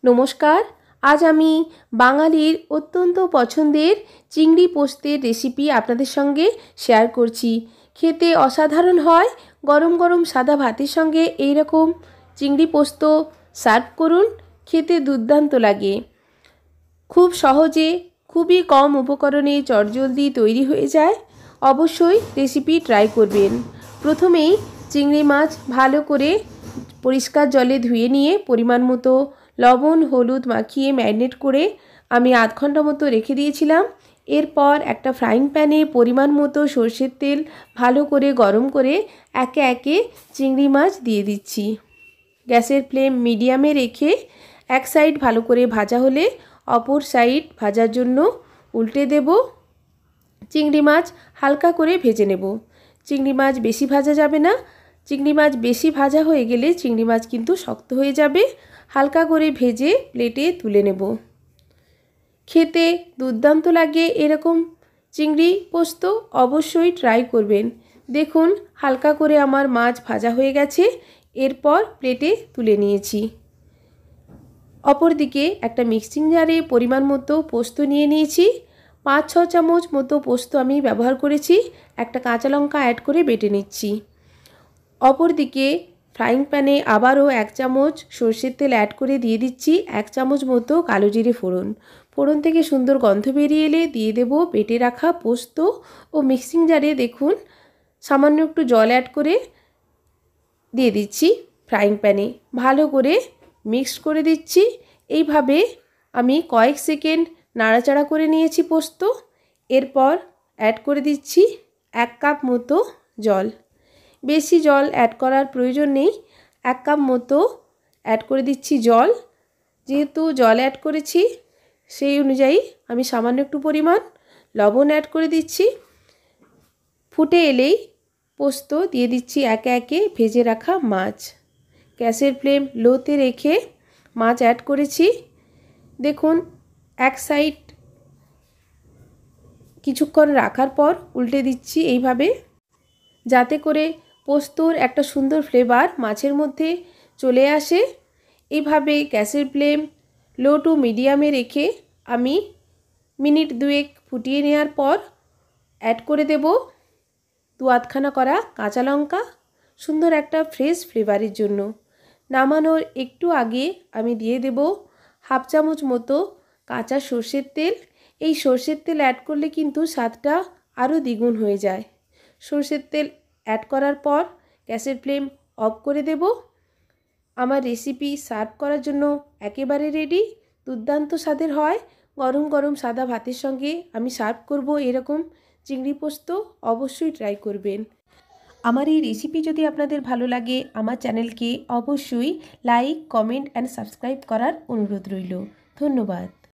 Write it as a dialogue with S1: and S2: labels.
S1: নমস্কার। আজ আমি বাঙালির অত্যন্ত পছন্দের চিংড়ি পোস্তের রেসিপি আপনাদের সঙ্গে শেয়ার করছি। খেতে অসাধারণ হয়। গরম গরম সাদা ভাতের সঙ্গে এই রকম চিংড়ি পোস্ত সার্ভ করুন, খেতে দুর্দান্ত লাগে। খুব সহজে, খুবই কম উপকরণে চটজলদি তৈরি হয়ে যায়। অবশ্যই রেসিপি ট্রাই করবেন। প্রথমেই চিংড়ি মাছ ভালো করে পরিষ্কার জলে ধুয়ে নিয়ে পরিমাণ মতো লবণ হলুদ মাখিয়ে ম্যারিনেট করে আমি আধ ঘন্টা মতো রেখে দিয়েছিলাম। এরপর একটা ফ্রাইং প্যানে পরিমাণ মতো সরষের তেল ভালো করে গরম করে একে একে চিংড়ি মাছ দিয়ে দিচ্ছি। গ্যাসের ফ্লেম মিডিয়ামে রেখে এক সাইড ভালো করে ভাজা হলে অপর সাইড ভাজার জন্য উল্টে দেব। চিংড়ি মাছ হালকা করে ভেজে নেব। চিংড়ি মাছ বেশি ভাজা যাবে না। চিংড়ি মাছ বেশি ভাজা হয়ে গেলে চিংড়ি মাছ কিন্তু শক্ত হয়ে যাবে। হালকা করে ভেজে প্লেটে তুলে নেব। খেতে দুর্দান্ত লাগে এরকম চিংড়ি পোস্ত, অবশ্যই ট্রাই করবেন। দেখুন হালকা করে আমার মাছ ভাজা হয়ে গেছে। এরপর প্লেটে তুলে নিয়েছি। অপরদিকে একটা মিক্সিং জারে পরিমাণ মতো পোস্ত নিয়ে নিয়েছি। 5-6 চামচ মতো পোস্ত আমি ব্যবহার করেছি। একটা কাঁচা লঙ্কা অ্যাড করে বেটে নিচ্ছি। অপরদিকে ফ্রাইং প্যানে আবারও 1 চামচ সরষের তেল অ্যাড করে দিয়ে দিচ্ছি 1 চামচ মতো কালো জিরে ফোড়ন। ফোড়ন থেকে সুন্দর গন্ধ বেরিয়ে এলে দিয়ে দেব বেটে রাখা পোস্ত ও মিক্সিং জারে দেখুন সামান্য একটু জল অ্যাড করে দিয়ে দিচ্ছি ফ্রাইং প্যানে। ভালো করে মিক্সড করে দিচ্ছি। এইভাবে আমি কয়েক সেকেন্ড নাড়াচাড়া করে নিয়েছি পোস্ত। এরপর অ্যাড করে দিচ্ছি 1 কাপ মতো জল। বেশি জল অ্যাড করার প্রয়োজন নেই। 1 কাপ মতো অ্যাড করে দিচ্ছি জল। যেহেতু জল অ্যাড করেছি সেই অনুযায়ী আমি সামান্য একটু পরিমাণ লবণ অ্যাড করে দিচ্ছি। ফুটে এলেই পোস্ত দিয়ে দিচ্ছি একে একে ভেজে রাখা মাছ। গ্যাসের ফ্লেম লোতে রেখে মাছ অ্যাড করেছি। দেখুন এক সাইড কিছুক্ষণ রাখার পর উল্টে দিচ্ছি এইভাবে, যাতে করে পোস্তর একটা সুন্দর ফ্লেভার মাছের মধ্যে চলে আসে। এইভাবে গ্যাসের ফ্লেম লো টু মিডিয়ামে রেখে আমি মিনিট 2 ফুটিয়ে নেওয়ার পর অ্যাড করে দেব 2 আধখানা করা কাঁচা লঙ্কা, সুন্দর একটা ফ্রেশ ফ্লেভারের জন্য। নামানোর একটু আগে আমি দিয়ে দেব 1/2 চামচ মতো কাঁচা সর্ষের তেল। এই সর্ষের তেল অ্যাড করলে কিন্তু স্বাদটা আরও দ্বিগুণ হয়ে যায়। সর্ষের তেল অ্যাড করার পর গ্যাসের ফ্লেম অফ করে দেব। আমার রেসিপি সার্ভ করার জন্য একেবারে রেডি। দুর্দান্ত স্বাদের হয়। গরম গরম সাদা ভাতের সঙ্গে আমি সার্ভ করব এরকম চিংড়ি পোস্ত। অবশ্যই ট্রাই করবেন। আমার এই রেসিপি যদি আপনাদের ভালো লাগে আমার চ্যানেলকে অবশ্যই লাইক কমেন্ট অ্যান্ড সাবস্ক্রাইব করার অনুরোধ রইল। ধন্যবাদ।